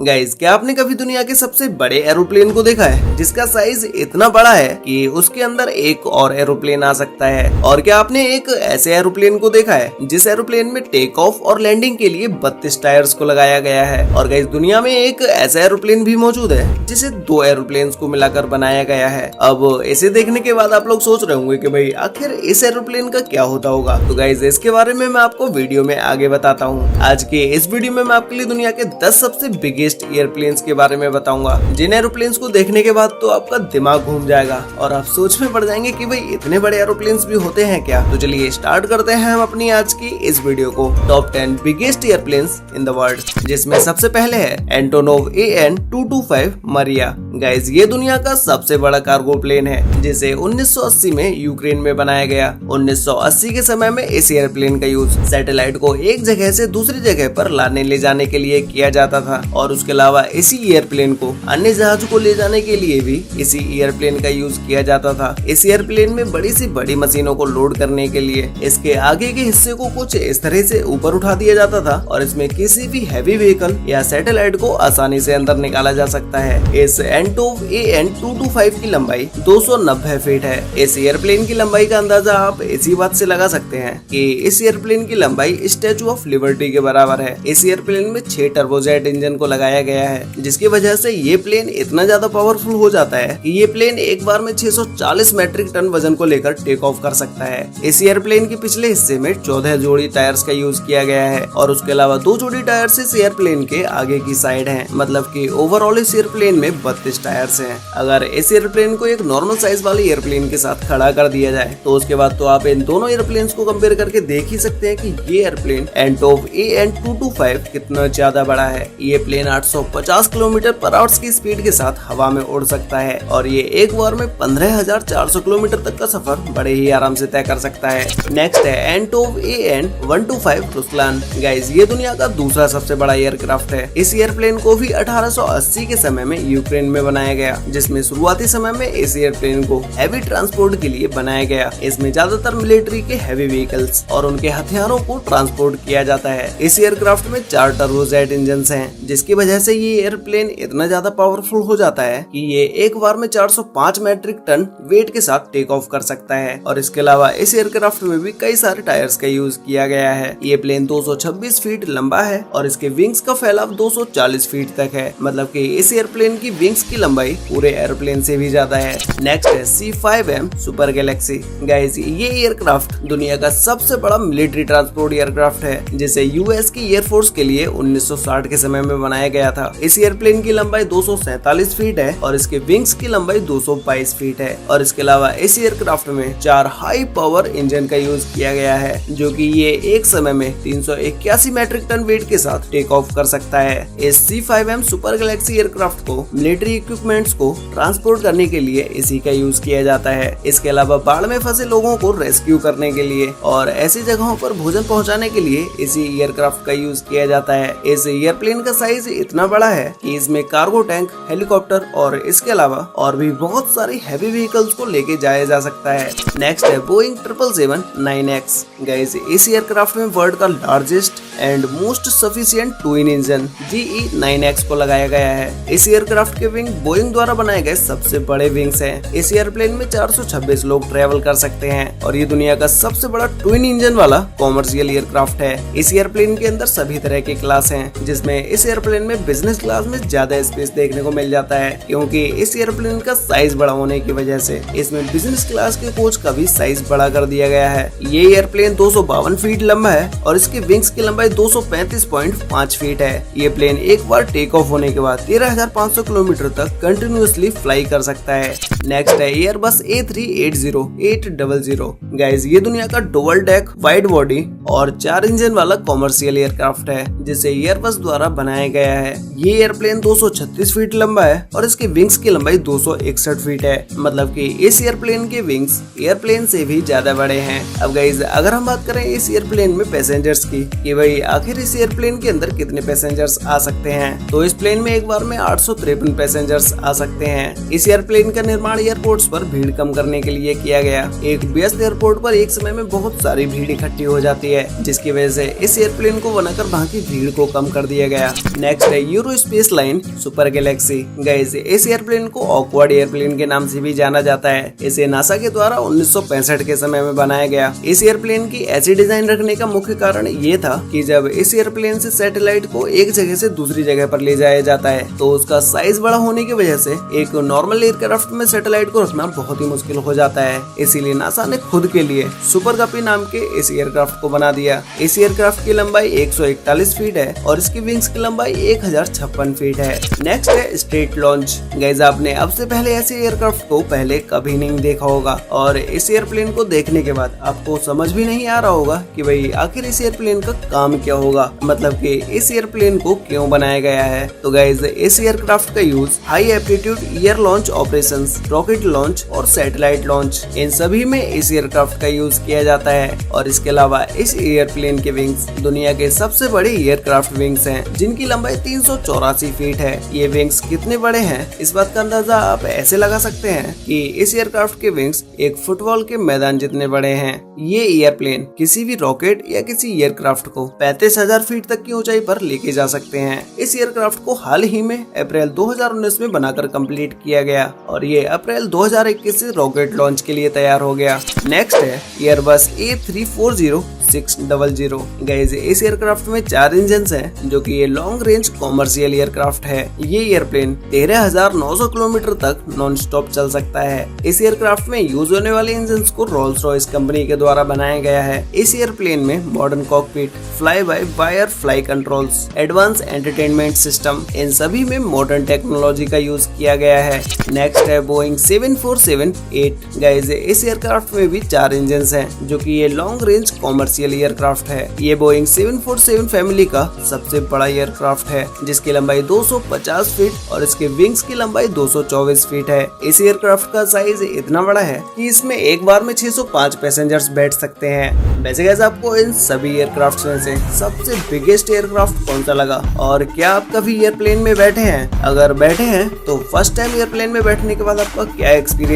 Guys, क्या आपने कभी दुनिया के सबसे बड़े एरोप्लेन को देखा है जिसका साइज इतना बड़ा है कि उसके अंदर एक और एरोप्लेन आ सकता है? और क्या आपने एक ऐसे एरोप्लेन को देखा है जिस एरोप्लेन में टेक ऑफ और लैंडिंग के लिए 32 टायर्स को लगाया गया है? और गाइस, दुनिया में एक ऐसा एरोप्लेन भी मौजूद है जिसे 2 एरोप्लेन को मिलाकर बनाया गया है। अब इसे देखने के बाद आप लोग सोच रहे होंगे कि भाई आखिर इस एरोप्लेन का क्या होता होगा। तो गाइस, इसके बारे में मैं आपको वीडियो में आगे बताता हूँ। आज के इस वीडियो में मैं आपके लिए दुनिया के 10 सबसे बिगेस्ट एयरप्लेन्स के बारे में बताऊंगा, जिन एरोप्लेन्स को देखने के बाद तो आपका दिमाग घूम जाएगा और आप सोच में पड़ जाएंगे कि भाई इतने बड़े एरोप्लेन्स भी होते हैं क्या। तो चलिए स्टार्ट करते हैं हम अपनी आज की इस वीडियो को। Top 10 biggest airplanes in the world, जिसमें सबसे पहले है एंटोनोव AN-225 मरिया। गाइस, ये दुनिया का सबसे बड़ा कार्गो प्लेन है जिसे 1980 में यूक्रेन में बनाया गया। 1980 के समय में इस एयरप्लेन का यूज सैटेलाइट को एक जगह से दूसरी जगह पर लाने ले जाने के लिए किया जाता था, और उसके अलावा इसी एयरप्लेन को अन्य जहाज को ले जाने के लिए भी इसी एयरप्लेन का यूज किया जाता था। इस एयरप्लेन में बड़ी सी बड़ी मशीनों को लोड करने के लिए इसके आगे के हिस्से को कुछ इस तरह से ऊपर उठा दिया जाता था, और इसमें किसी भी हैवी व्हीकल या सैटेलाइट को आसानी से अंदर निकाला जा सकता है। इस एंटोव AN-225 की लंबाई 290 फीट है। इस एयरप्लेन की लंबाई का अंदाजा आप इसी बात से लगा सकते हैं कि इस एयरप्लेन की लंबाई स्टैचू ऑफ लिबर्टी के बराबर है। इस एयरप्लेन में 6 टर्बोजेट इंजन को लगाया गया है, जिसकी वजह से ये प्लेन इतना ज्यादा पावरफुल हो जाता है कि ये प्लेन एक बार में 640 मैट्रिक टन वजन को लेकर टेक ऑफ कर सकता है। इस एयरप्लेन के पिछले हिस्से में 14 जोड़ी टायर्स का यूज किया गया है, और उसके अलावा 2 जोड़ी टायर्स इस एयरप्लेन के आगे की साइड हैं। मतलब कि ओवरऑल इस एयरप्लेन में 32 टायर्स हैं। अगर इस एयरप्लेन को एक नॉर्मल साइज वाले एयरप्लेन के साथ खड़ा कर दिया जाए तो उसके बाद तो आप इन दोनों एयरप्लेन को कंपेयर करके देख ही सकते हैं कि ये एयरप्लेन एंटोव AN-225 कितना ज्यादा बड़ा है। ये प्लेन 850 किलोमीटर पर आवर की स्पीड के साथ हवा में उड़ सकता है, और ये एक बार में 15,400 किलोमीटर तक का सफर बड़े ही आराम से तय कर सकता है। नेक्स्ट है एंटोव AN-125 रुस्लान। गाइस, ये दुनिया का दूसरा सबसे बड़ा एयरक्राफ्ट है। इस एयरप्लेन को भी 1880 के समय में यूक्रेन में बनाया गया, जिसमें शुरुआती समय में इस एयरप्लेन को हैवी ट्रांसपोर्ट के लिए बनाया गया। इसमें ज्यादातर मिलिट्री के हैवी व्हीकल्स और उनके हथियारों को ट्रांसपोर्ट किया जाता है। इस एयरक्राफ्ट में 4 टर्बोजेट इंजन हैं, जिसकी वजह से ये एयरप्लेन इतना ज्यादा पावरफुल हो जाता है कि ये एक बार में 405 मैट्रिक टन वेट के साथ टेक ऑफ कर सकता है। और इसके अलावा इस एयरक्राफ्ट में भी कई सारे टायर्स का यूज किया गया है। ये प्लेन 226 फीट लंबा है, और इसके विंग्स का फैलाव 240 फीट तक है। मतलब कि इस एयरप्लेन की विंग्स की लंबाई पूरे एयरप्लेन से भी ज्यादा है। नेक्स्ट है C5M सुपर गैलेक्सी। गाइस, ये एयरक्राफ्ट दुनिया का सबसे बड़ा मिलिट्री ट्रांसपोर्ट एयरक्राफ्ट है, जिसे यूएस की एयरफोर्स के लिए 1960 के समय में बनाया गया था। इस एयरप्लेन की लंबाई 247 फीट है, और इसके विंग्स की लंबाई 222 फीट है। और इसके अलावा इस एयरक्राफ्ट में 4 हाई पावर इंजन का यूज किया गया है, जो कि ये एक समय में 381 मैट्रिक टन वेट के साथ टेक ऑफ कर सकता है। इस C5M सुपर गैलेक्सी एयरक्राफ्ट को मिलिट्री इक्विपमेंट्स को ट्रांसपोर्ट करने के लिए इसी का यूज किया जाता है। इसके अलावा बाढ़ में फंसे लोगों को रेस्क्यू करने के लिए और ऐसी जगहों पर भोजन पहुंचाने के लिए इसी एयरक्राफ्ट का यूज किया जाता है। इस एयरप्लेन का साइज इतना बड़ा है कि इसमें कार्गो टैंक, हेलीकॉप्टर और इसके अलावा और भी बहुत सारी हैवी व्हीकल्स को लेके जाया जा सकता है। नेक्स्ट है बोइंग 777-9X। गाइस, इस एयरक्राफ्ट में वर्ल्ड का largest and most sufficient twin engine GE9X को लगाया गया है। इस एयरक्राफ्ट के विंग बोइंग द्वारा बनाए गए सबसे बड़े विंग्स हैं। इस एयरप्लेन में 426 लोग ट्रेवल कर सकते हैं, और ये दुनिया का सबसे बड़ा ट्विन इंजन वाला कॉमर्शियल एयरक्राफ्ट है। इस एयरप्लेन के अंदर सभी तरह के क्लास हैं, जिसमें इस एयरप्लेन में बिजनेस क्लास में ज्यादा स्पेस देखने को मिल जाता है, क्योंकि इस एयरप्लेन का साइज बड़ा होने की वजह से इसमें बिजनेस क्लास के कोच का भी साइज बड़ा कर दिया गया है। ये एयरप्लेन 252 फीट लंबा है, और इसके विंग्स की लंबाई 235.5 फीट है। ये प्लेन एक बार टेक ऑफ होने के बाद 13,500 किलोमीटर तक कंटिन्यूअसली फ्लाई कर सकता है। नेक्स्ट है एयरबस A380-800। गाइस, ये दुनिया का डुअल डेक वाइड बॉडी और 4 इंजन वाला कॉमर्शियल एयरक्राफ्ट है, जिसे एयरबस द्वारा बनाया गया है। ये एयरप्लेन 236 फीट लंबा है, और इसके विंग्स की लंबाई 261 फीट है। मतलब कि इस एयरप्लेन के विंग्स एयरप्लेन से भी ज्यादा बड़े हैं। अब गाइस, अगर हम बात करें इस एयरप्लेन में पैसेंजर्स की कि भाई आखिर इस एयरप्लेन के अंदर कितने पैसेंजर्स आ सकते हैं, तो इस प्लेन में एक बार में 853 पैसेंजर्स आ सकते हैं। इस एयरप्लेन का निर्माण एयरपोर्ट्स पर भीड़ कम करने के लिए किया गया। एक व्यस्त एयरपोर्ट पर एक समय में बहुत सारी भीड़ इकट्ठी हो जाती है, जिसकी वजह से इस एयरप्लेन को बनाकर वहाँ की भीड़ को कम कर दिया गया। नेक्स्ट है euro space line super Galaxy. Guys, इस एयरप्लेन को ऑकवर्ड एयरप्लेन के नाम से भी जाना जाता है। इसे नासा के द्वारा 1965 के समय में बनाया गया। इस एयरप्लेन की ऐसी डिजाइन रखने का मुख्य कारण ये था कि जब इस एयरप्लेन से सैटेलाइट को एक जगह से दूसरी जगह पर ले जाया जाता है तो उसका साइज बड़ा होने की वजह से एक नॉर्मल एयरक्राफ्ट में सैटेलाइट को रखना बहुत ही मुश्किल हो जाता है। इसीलिए नासा ने खुद के लिए सुपर गपी नाम के इस एयरक्राफ्ट को बना दिया। इस एयरक्राफ्ट की लंबाई 141 फीट है और इसकी विंग्स की लंबाई 1056 फीट है। नेक्स्ट है स्ट्रेट लॉन्च। गाइस, आपने अब से पहले ऐसे एयरक्राफ्ट को पहले कभी नहीं देखा होगा और इस एयरप्लेन को देखने के बाद आपको समझ भी नहीं आ रहा होगा कि भाई आखिर इस एयरप्लेन का काम क्या होगा, मतलब कि इस एयरप्लेन को क्यों बनाया गया है। तो गाइस, इस एयरक्राफ्ट का use high aptitude air launch operations, rocket launch और सैटेलाइट लॉन्च, इन सभी में इस एयरक्राफ्ट का यूज किया जाता है। और इसके अलावा इस एयरप्लेन के विंग्स दुनिया के सबसे बड़े एयरक्राफ्ट विंग्स हैं, जिनकी लंबाई 384 फीट है। ये विंग्स कितने बड़े हैं, इस बात का अंदाजा आप ऐसे लगा सकते हैं कि इस एयरक्राफ्ट के विंग्स एक फुटबॉल के मैदान जितने बड़े हैं। ये एयरप्लेन किसी भी रॉकेट या किसी एयरक्राफ्ट को 35,000 फीट तक की ऊंचाई पर लेके जा सकते हैं। इस एयरक्राफ्ट को हाल ही में अप्रैल 2019 में बनाकर कंप्लीट किया गया और ये अप्रैल 2021 से रॉकेट लॉन्च के लिए तैयार हो गया। नेक्स्ट है एयरबस A340-600। गाइस, इस एयरक्राफ्ट में 4 इंजन हैं, जो कि ये लॉन्ग रेंज कॉमर्शियल एयरक्राफ्ट है। ये एयरप्लेन 13,900 किलोमीटर तक नॉन स्टॉप चल सकता है। इस एयरक्राफ्ट में यूज होने वाले इंजन को रोल्स रॉयस कंपनी के द्वारा बनाया गया है। इस एयरप्लेन में modern cockpit, fly by wire fly controls, advance entertainment system, इन सभी में मॉडर्न टेक्नोलॉजी का यूज किया गया है। नेक्स्ट है बोइंग 747-8। गाइस, इस एयरक्राफ्ट में भी 4 इंजन हैं, जो कि ये लॉन्ग रेंज कॉमर्शियल एयरक्राफ्ट है। ये बोइंग 747 फैमिली का सबसे बड़ा एयरक्राफ्ट है, जिसकी लंबाई 250 फीट और इसके विंग्स की लंबाई 224 फीट है। इस एयरक्राफ्ट का साइज इतना बड़ा है कि इसमें एक बार में 605 पैसेंजर्स बैठ सकते हैं। वैसे गाइस, आपको इन सभी एयरक्राफ्ट में से सबसे बिगेस्ट एयरक्राफ्ट कौन सा लगा और क्या आप कभी एयरप्लेन में बैठे हैं? अगर बैठे हैं तो फर्स्ट टाइम एयरप्लेन में बैठने के बाद आपका क्या एक्सपीरियंस